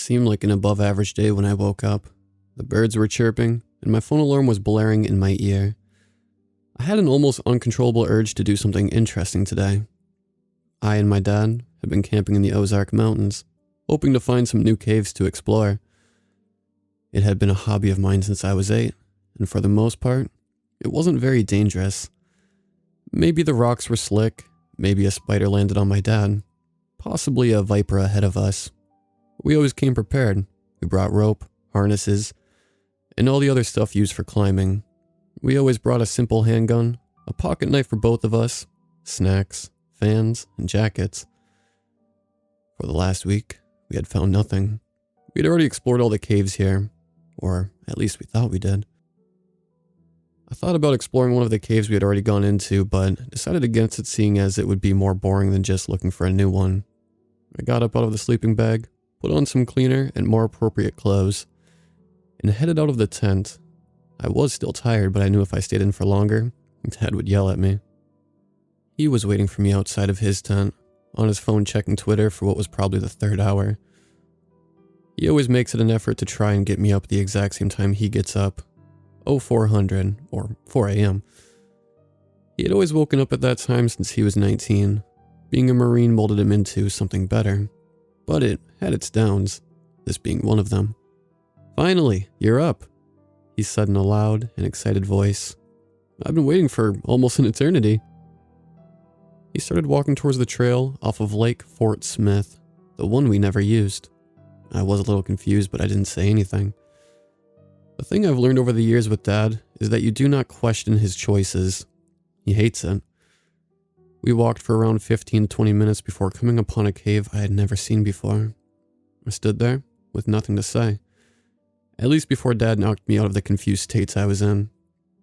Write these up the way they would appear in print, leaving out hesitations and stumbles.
seemed like an above average day when I woke up. The birds were chirping, and my phone alarm was blaring in my ear. I had an almost uncontrollable urge to do something interesting today. I and my dad had been camping in the Ozark Mountains, hoping to find some new caves to explore. It had been a hobby of mine since I was 8, and for the most part, it wasn't very dangerous. Maybe the rocks were slick, maybe a spider landed on my dad, possibly a viper ahead of us. We always came prepared. We brought rope, harnesses, and all the other stuff used for climbing. We always brought a simple handgun, a pocket knife for both of us, snacks, fans, and jackets. For the last week, we had found nothing. We had already explored all the caves here, or at least we thought we did. I thought about exploring one of the caves we had already gone into, but decided against it seeing as it would be more boring than just looking for a new one. I got up out of the sleeping bag, put on some cleaner and more appropriate clothes, and headed out of the tent. I was still tired, but I knew if I stayed in for longer, Dad would yell at me. He was waiting for me outside of his tent, on his phone checking Twitter for what was probably the 3rd hour. He always makes it an effort to try and get me up at the exact same time he gets up. 0400 or 4 a.m. He had always woken up at that time since he was 19. Being a Marine molded him into something better, but it had its downs, this being one of them. "Finally, you're up," he said in a loud and excited voice. "I've been waiting for almost an eternity." He started walking towards the trail off of Lake Fort Smith, the one we never used. I was a little confused, but I didn't say anything. The thing I've learned over the years with Dad is that you do not question his choices. He hates it. We walked for around 15 to 20 minutes before coming upon a cave I had never seen before. I stood there with nothing to say. At least before Dad knocked me out of the confused states I was in.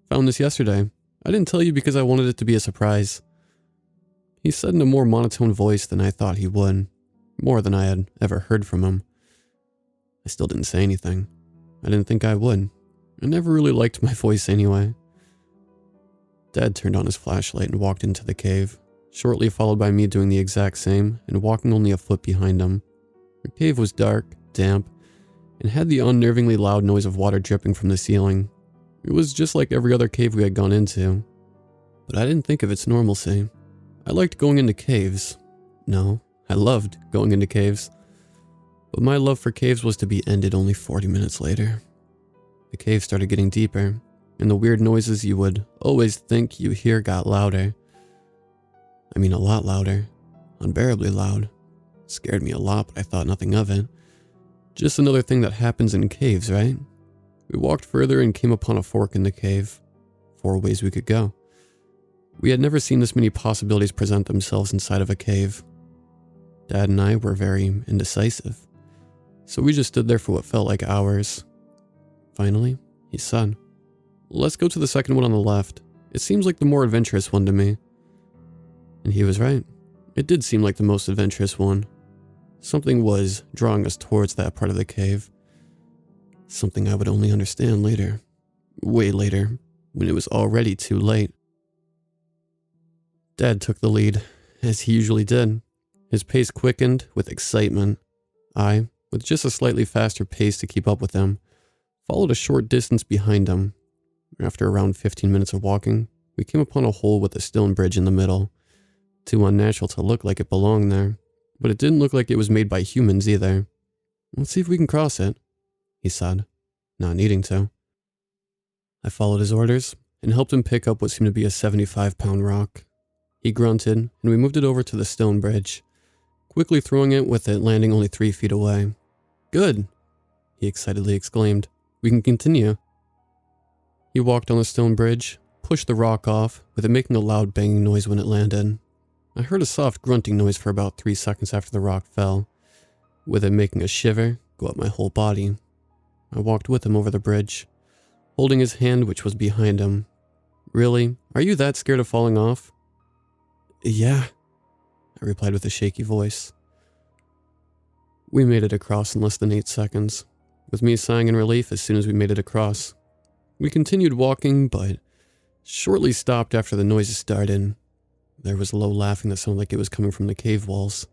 "Found this yesterday. I didn't tell you because I wanted it to be a surprise." He said in a more monotone voice than I thought he would, more than I had ever heard from him. I still didn't say anything. I didn't think I would. I never really liked my voice anyway. Dad turned on his flashlight and walked into the cave, shortly followed by me doing the exact same and walking only a foot behind him. The cave was dark, damp, and had the unnervingly loud noise of water dripping from the ceiling. It was just like every other cave we had gone into. But I didn't think of its normalcy. I liked going into caves. No, I loved going into caves. But my love for caves was to be ended only 40 minutes later. The cave started getting deeper, and the weird noises you would always think you hear got louder. I mean, a lot louder. Unbearably loud. Scared me a lot, but I thought nothing of it. Just another thing that happens in caves, right? We walked further and came upon a fork in the cave. 4 ways we could go. We had never seen this many possibilities present themselves inside of a cave. Dad and I were very indecisive. So we just stood there for what felt like hours. Finally, he said, "Let's go to the second one on the left. It seems like the more adventurous one to me." And he was right. It did seem like the most adventurous one. Something was drawing us towards that part of the cave. Something I would only understand later. Way later, when it was already too late. Dad took the lead, as he usually did. His pace quickened with excitement. I, with just a slightly faster pace to keep up with him, followed a short distance behind him. After around 15 minutes of walking, we came upon a hole with a stone bridge in the middle. Too unnatural to look like it belonged there, but it didn't look like it was made by humans either. "Let's see if we can cross it," he said, not needing to. I followed his orders and helped him pick up what seemed to be a 75-pound rock. He grunted, and we moved it over to the stone bridge, quickly throwing it with it landing only 3 feet away. "Good," he excitedly exclaimed. "We can continue." He walked on the stone bridge, pushed the rock off, with it making a loud banging noise when it landed. I heard a soft grunting noise for about 3 seconds after the rock fell, with it making a shiver go up my whole body. I walked with him over the bridge, holding his hand which was behind him. "Really? Are you that scared of falling off?" "Yeah," I replied with a shaky voice. We made it across in less than 8 seconds, with me sighing in relief as soon as we made it across. We continued walking, but shortly stopped after the noises started. There was low laughing that sounded like it was coming from the cave walls.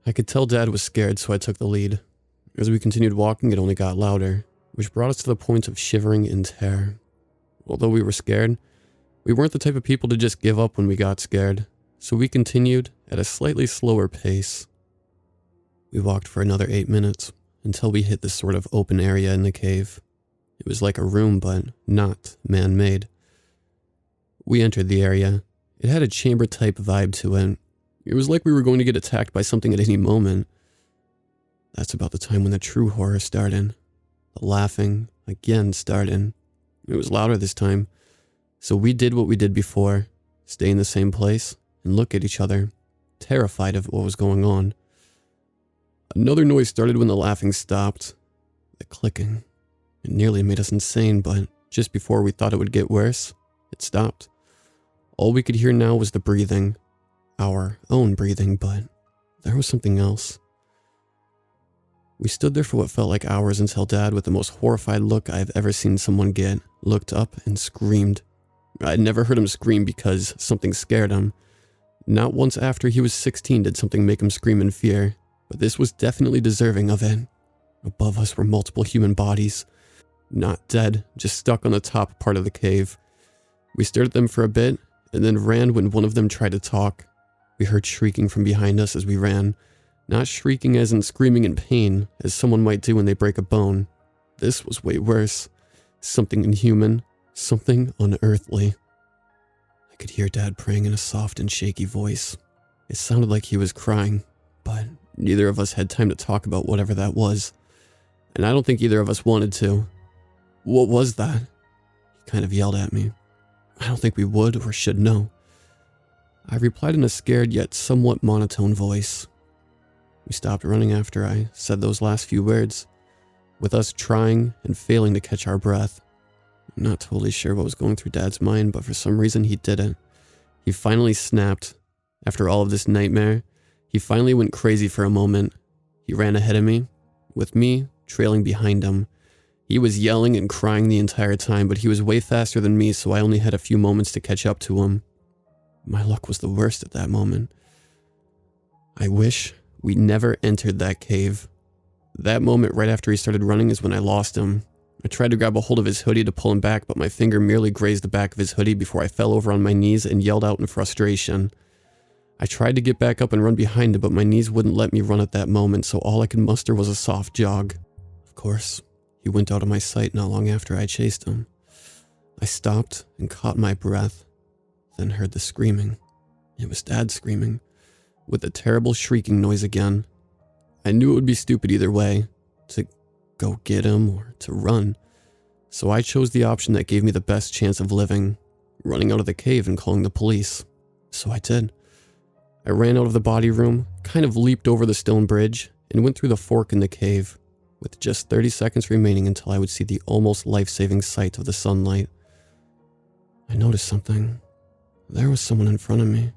I could tell Dad was scared, so I took the lead. As we continued walking, it only got louder, which brought us to the point of shivering in terror. Although we were scared, we weren't the type of people to just give up when we got scared, so we continued at a slightly slower pace. We walked for another 8 minutes, until we hit this sort of open area in the cave. It was like a room, but not man-made. We entered the area. It had a chamber-type vibe to it. It was like we were going to get attacked by something at any moment. That's about the time when the true horror started. The laughing, again, started. It was louder this time. So we did what we did before, stay in the same place, and look at each other, terrified of what was going on. Another noise started when the laughing stopped. The clicking. It nearly made us insane, but just before we thought it would get worse, it stopped. All we could hear now was the breathing. Our own breathing, but there was something else. We stood there for what felt like hours until Dad, with the most horrified look I've ever seen someone get, looked up and screamed. I'd never heard him scream because something scared him. Not once after he was 16 did something make him scream in fear, but this was definitely deserving of it. Above us were multiple human bodies. Not dead, just stuck on the top part of the cave. We stared at them for a bit, and then ran when one of them tried to talk. We heard shrieking from behind us as we ran. Not shrieking as in screaming in pain, as someone might do when they break a bone. This was way worse. Something inhuman. Something unearthly. I could hear Dad praying in a soft and shaky voice. It sounded like he was crying, but neither of us had time to talk about whatever that was. And I don't think either of us wanted to. What was that? He kind of yelled at me. I don't think we would or should know. I replied in a scared yet somewhat monotone voice. We stopped running after I said those last few words, with us trying and failing to catch our breath. I'm not totally sure what was going through Dad's mind, but for some reason he didn't. He finally snapped. After all of this nightmare, he finally went crazy for a moment. He ran ahead of me, with me trailing behind him. He was yelling and crying the entire time, but he was way faster than me, so I only had a few moments to catch up to him. My luck was the worst at that moment. I wish we never entered that cave. That moment right after he started running is when I lost him. I tried to grab a hold of his hoodie to pull him back, but my finger merely grazed the back of his hoodie before I fell over on my knees and yelled out in frustration. I tried to get back up and run behind him, but my knees wouldn't let me run at that moment, so all I could muster was a soft jog. Of course, he went out of my sight not long after I chased him. I stopped and caught my breath, then heard the screaming. It was Dad screaming, with a terrible shrieking noise again. I knew it would be stupid either way, to go get him or to run, so I chose the option that gave me the best chance of living, running out of the cave and calling the police. So I did. I ran out of the body room, kind of leaped over the stone bridge, and went through the fork in the cave, with just 30 seconds remaining until I would see the almost life-saving sight of the sunlight. I noticed something. There was someone in front of me.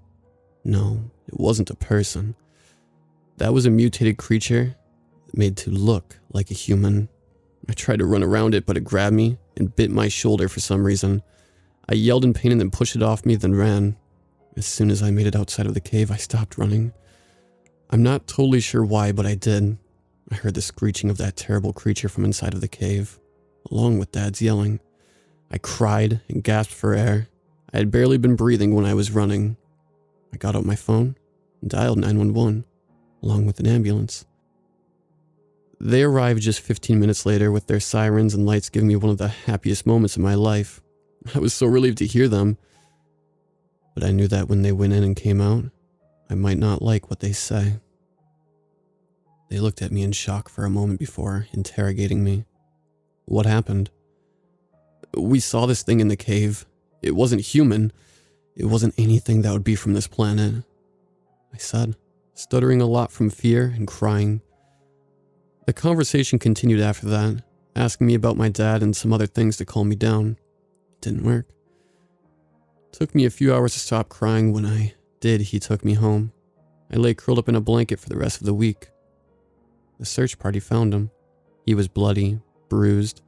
No, it wasn't a person. That was a mutated creature made to look like a human. I tried to run around it, but it grabbed me and bit my shoulder for some reason. I yelled in pain and then pushed it off me, then ran. As soon as I made it outside of the cave, I stopped running. I'm not totally sure why, but I did. I heard the screeching of that terrible creature from inside of the cave, along with Dad's yelling. I cried and gasped for air. I had barely been breathing when I was running. I got out my phone and dialed 911, along with an ambulance. They arrived just 15 minutes later with their sirens and lights, giving me one of the happiest moments of my life. I was so relieved to hear them. But I knew that when they went in and came out, I might not like what they say. They looked at me in shock for a moment before interrogating me. What happened? We saw this thing in the cave. It wasn't human. It wasn't anything that would be from this planet, I said, stuttering a lot from fear and crying. The conversation continued after that, asking me about my dad and some other things to calm me down. It didn't work. It took me a few hours to stop crying. When I did, he took me home. I lay curled up in a blanket for the rest of the week. The search party found him. He was bloody, bruised,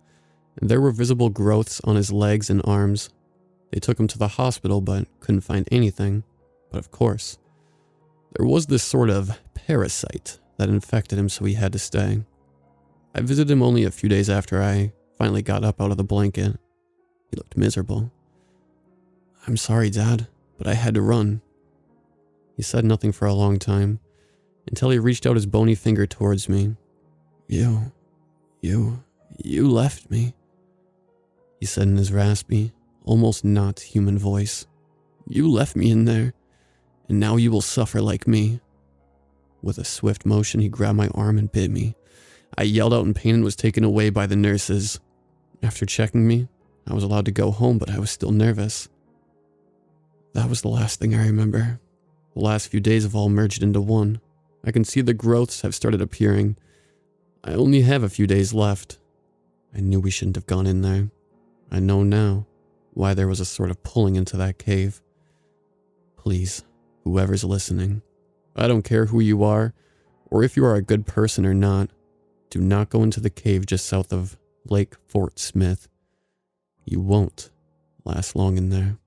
and there were visible growths on his legs and arms. They took him to the hospital but couldn't find anything. But of course, There was this sort of parasite that infected him, so he had to stay. I visited him only a few days after I finally got up out of the blanket. He looked miserable. "I'm sorry, Dad, but I had to run." He said nothing for a long time, until he reached out his bony finger towards me. You left me," he said in his raspy, almost not human voice. "You left me in there, and now you will suffer like me." With a swift motion, he grabbed my arm and bit me. I yelled out in pain and was taken away by the nurses. After checking me, I was allowed to go home, but I was still nervous. That was the last thing I remember. The last few days have all merged into one. I can see the growths have started appearing. I only have a few days left. I knew we shouldn't have gone in there. I know now why there was a sort of pulling into that cave. Please, whoever's listening, I don't care who you are, or if you are a good person or not, do not go into the cave just south of Lake Fort Smith. You won't last long in there.